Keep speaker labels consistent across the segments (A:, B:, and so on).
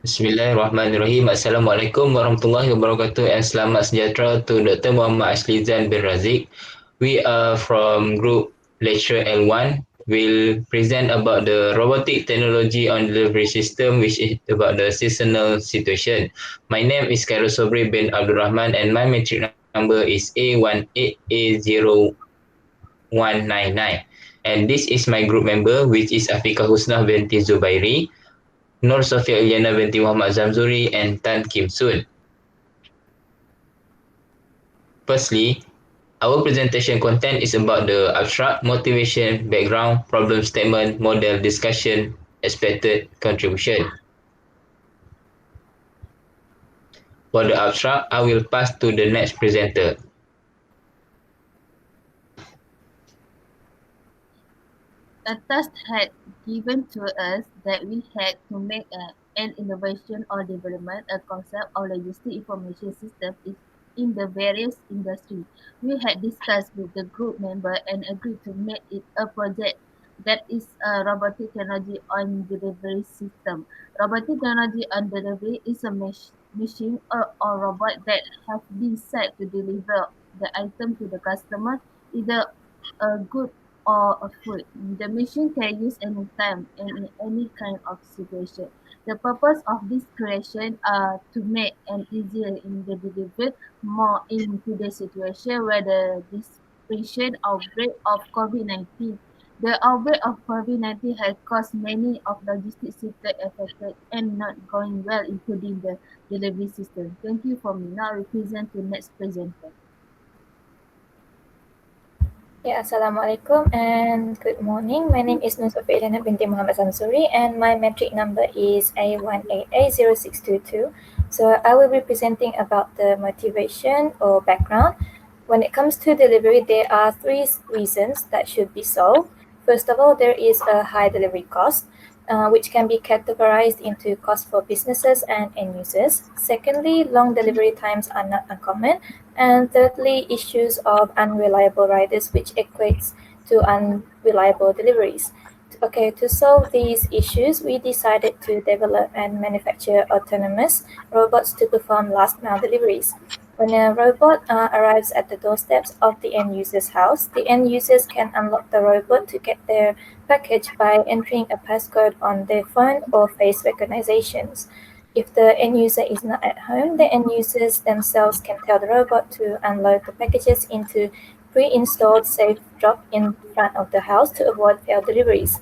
A: Bismillahirrahmanirrahim. Assalamualaikum warahmatullahi wabarakatuh and selamat sejahtera to Dr. Muhammad Ashlizan bin Razik. We are from group lecture L1. We'll present about the robotic technology on delivery system, which is about the seasonal situation. My name is Khairul Sobri bin Abdul Rahman and my metric number is A18A0199. And this is my group member, which is Afika Husnah binti Zubairi, Nur Sofia Ilyana binti Muhammad Zamzuri, and Tan Kim Soon. Firstly, our presentation content is about the abstract, motivation, background, problem statement, model, discussion, expected contribution. For the abstract, I will pass to the next presenter.
B: A task had given to us that we had to make an innovation or development a concept of logistic information system in the various industries. We had discussed with the group member and agreed to make it a project that is a robotic technology on delivery system. Robotic technology on delivery is a machine or robot that have been set to deliver the item to the customer, either a good or a food. The machine can use any time and in any kind of situation. The purpose of this creation are to make an easier in the delivery more in today's situation where the dispersion outbreak of COVID-19. The outbreak of COVID-19 has caused many of logistics sector affected and not going well, including the delivery system. Thank you for me. Now I present to next presenter.
C: Assalamualaikum and good morning. My name is Nur Sofia Ilyana binti Muhammad Zamzuri and my metric number is A18A0622. So I will be presenting about the motivation or background. When it comes to delivery, there are three reasons that should be solved. First of all, there is a high delivery cost, which can be categorized into cost for businesses and end users. Secondly, long delivery times are not uncommon. And thirdly, issues of unreliable riders, which equates to unreliable deliveries. Okay, to solve these issues, we decided to develop and manufacture autonomous robots to perform last mile deliveries. When a robot arrives at the doorsteps of the end user's house, the end users can unlock the robot to get their package by entering a passcode on their phone or face recognitions. If the end user is not at home, the end users themselves can tell the robot to unload the packages into pre-installed safe drop in front of the house to avoid failed deliveries.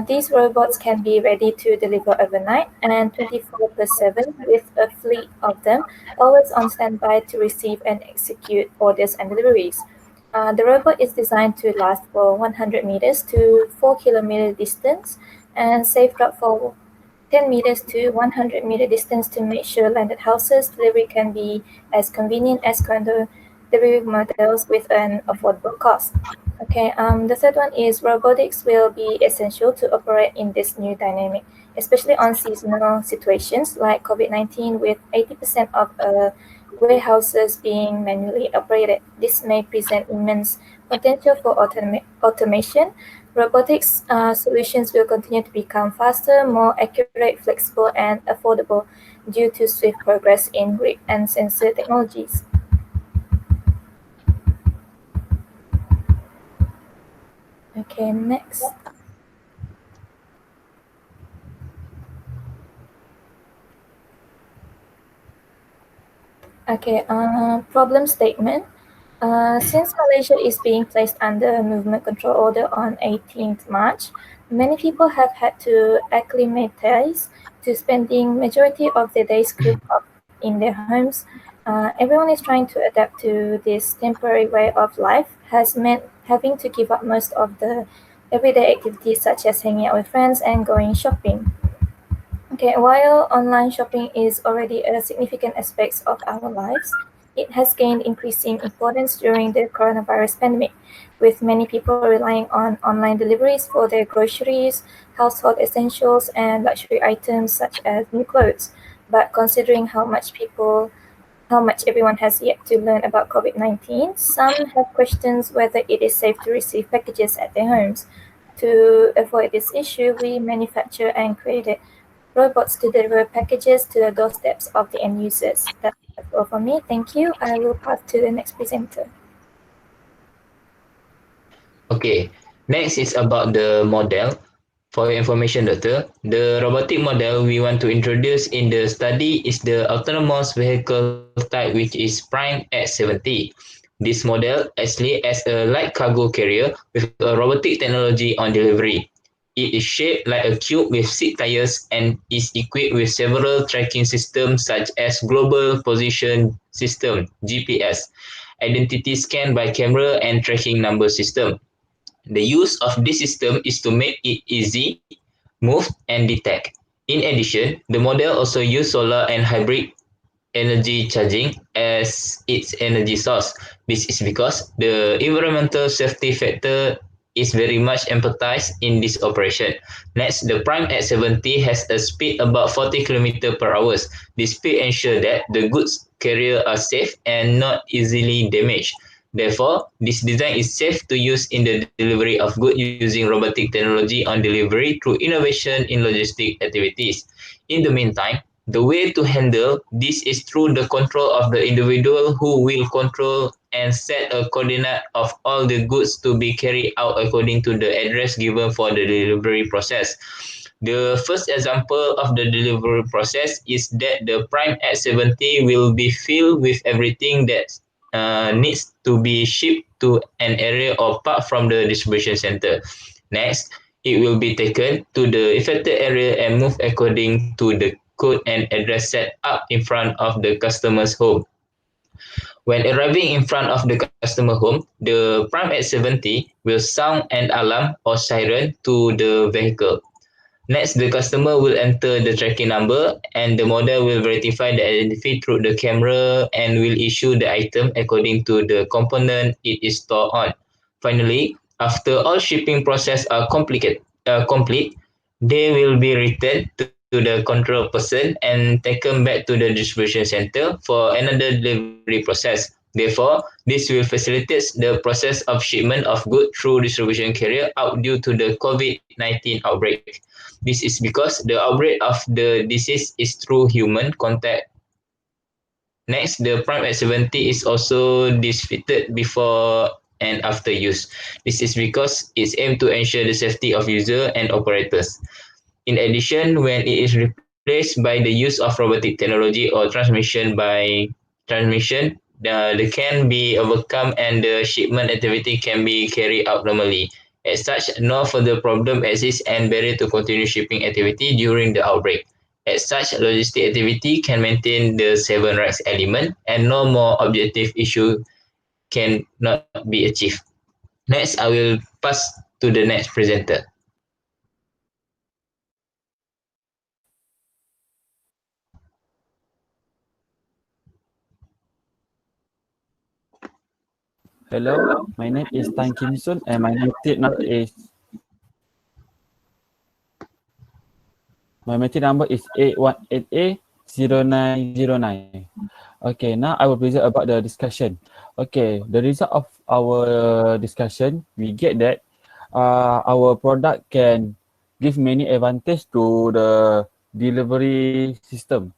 C: These robots can be ready to deliver overnight and 24/7 with a fleet of them always on standby to receive and execute orders and deliveries. The robot is designed to last for 100 meters to 4 kilometer distance and safe drop for 10 meters to 100-meter distance to make sure landed houses delivery can be as convenient as condo delivery models with an affordable cost. Okay, the third one is robotics will be essential to operate in this new dynamic, especially on seasonal situations like COVID-19 with 80% of warehouses being manually operated. This may present immense potential for automation. Robotics solutions will continue to become faster, more accurate, flexible, and affordable due to swift progress in grip and sensor technologies. Okay, next. Okay, problem statement. Since Malaysia is being placed under a movement control order on 18th March, many people have had to acclimatize to spending majority of their days cooped up in their homes. Everyone is trying to adapt to this temporary way of life has meant having to give up most of the everyday activities such as hanging out with friends and going shopping. Okay, while online shopping is already a significant aspect of our lives, it has gained increasing importance during the coronavirus pandemic, with many people relying on online deliveries for their groceries, household essentials, and luxury items such as new clothes. But considering how much everyone has yet to learn about COVID-19, some have questions whether it is safe to receive packages at their homes. To avoid this issue, we manufacture and created robots to deliver packages to the doorsteps of the end users. That's all for me. Thank you. I will pass to the next presenter.
A: Okay, next is about the model. For your information, Doctor, the robotic model we want to introduce in the study is the autonomous vehicle type, which is Prime X70. This model actually as a light cargo carrier with a robotic technology on delivery. It is shaped like a cube with 6 tires and is equipped with several tracking systems such as Global Position System (GPS), identity scan by camera, and tracking number system. The use of this system is to make it easy, move, and detect. In addition, the model also uses solar and hybrid energy charging as its energy source. This is because the environmental safety factor is very much emphasized in this operation. Next, the Prime X70 has a speed about 40 km per hour. This speed ensures that the goods carrier are safe and not easily damaged. Therefore, this design is safe to use in the delivery of goods using robotic technology on delivery through innovation in logistic activities. In the meantime, the way to handle this is through the control of the individual who will control and set a coordinate of all the goods to be carried out according to the address given for the delivery process. The first example of the delivery process is that the Prime X70 will be filled with everything that needs to be shipped to an area or part from the distribution center. Next, it will be taken to the affected area and moved according to the code and address set up in front of the customer's home. When arriving in front of the customer home, the Prime X70 will sound an alarm or siren to the vehicle. Next, the customer will enter the tracking number and the model will verify the identity through the camera and will issue the item according to the component it is stored on. Finally, after all shipping process are complete, they will be returned to the control person and taken back to the distribution center for another delivery process. Therefore, this will facilitate the process of shipment of goods through distribution carrier out due to the COVID-19 outbreak. This is because the outbreak of the disease is through human contact. Next, the Prime X70 is also disinfected before and after use. This is because it's aimed to ensure the safety of user and operators. In addition, when it is replaced by the use of robotic technology or transmission, the can be overcome and the shipment activity can be carried out normally. As such, no further problem exists and barrier to continue shipping activity during the outbreak. As such, logistic activity can maintain the seven rights element and no more objective issue cannot be achieved. Next, I will pass to the next presenter.
D: Hello, my name is Tan Kim Sun and my meeting number is 818A0909. Okay, now I will present about the discussion. Okay, the result of our discussion, we get that our product can give many advantage to the delivery system.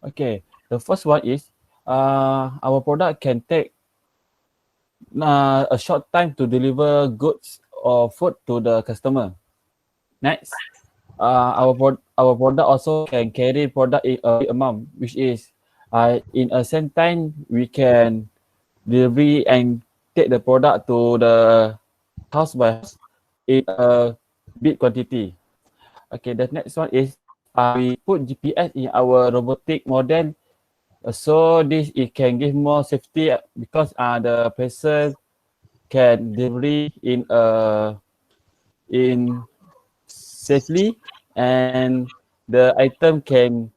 D: Okay, the first one is our product can take a short time to deliver goods or food to the customer. Next, our product also can carry product in a big amount, which is in a same time we can deliver and take the product to the house by house in a big quantity. Okay, the next one is we put GPS in our robotic model, so this it can give more safety because the person can deliver in safely and the item can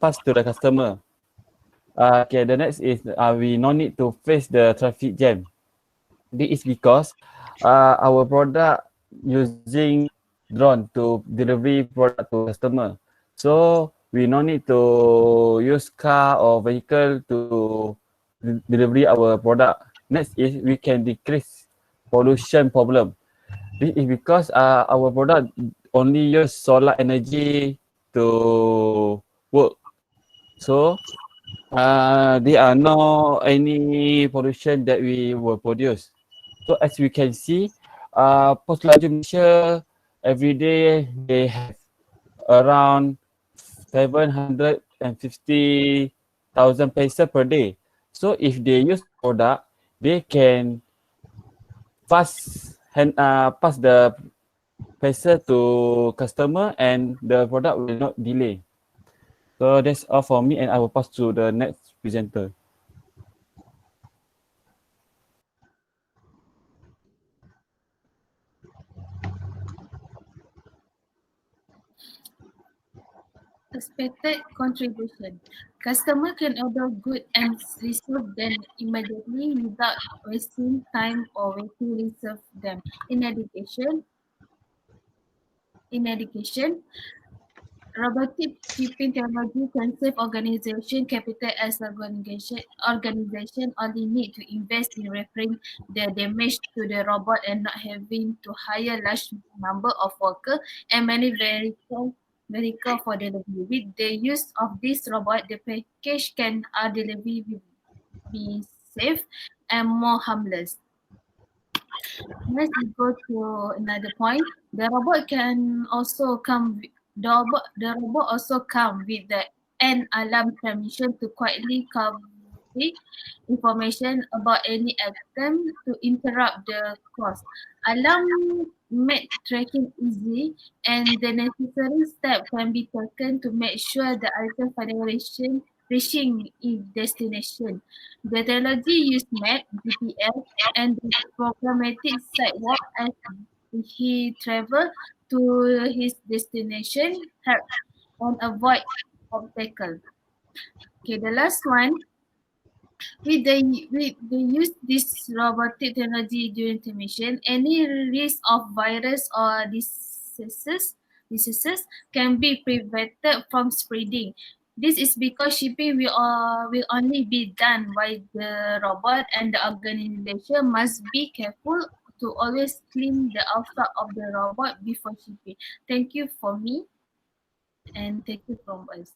D: pass to the customer. Okay, the next is we no need to face the traffic jam. This is because our product using drone to delivery product to customer. So we no need to use car or vehicle to deliver our product. Next is we can decrease pollution problem. This is because our product only use solar energy to work. So there are no any pollution that we will produce. So as we can see, Pos Laju Malaysia every day they have around 750,000 pesos per day. So if they use the product, they can pass the peso to customer and the product will not delay. So that's all for me, and I will pass to the next presenter.
B: Expected contribution. Customer can order goods and receive them immediately without wasting time or waiting to receive them. In addition, robotic shipping technology can save organization capital as organization only need to invest in repairing the damage to the robot and not having to hire large number of workers and many vehicle for delivery. With the use of this robot, the package can delivery will be safe and more harmless. Let's go to another point. The robot also come with the an alarm permission to quietly cover information about any attempt to interrupt the course. Alarm make tracking easy and the necessary step can be taken to make sure the item finally reaching its destination. The technology use map, GPS, and the programmatic sidewalk as he travel to his destination help and avoid obstacle. Okay, the last one, we use this robotic technology during transmission. Any risk of virus or diseases can be prevented from spreading. This is because shipping will only be done by the robot and the organization must be careful to always clean the outside of the robot before shipping. Thank you for me and thank you from us.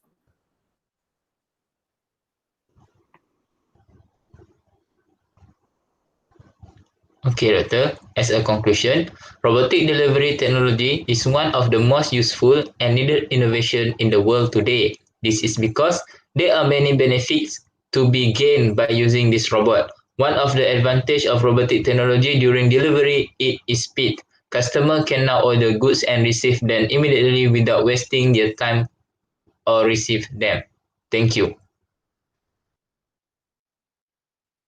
A: Okay, Doctor. As a conclusion, robotic delivery technology is one of the most useful and needed innovation in the world today. This is because there are many benefits to be gained by using this robot. One of the advantage of robotic technology during delivery is speed. Customer can now order goods and receive them immediately without wasting their time or receive them. Thank you.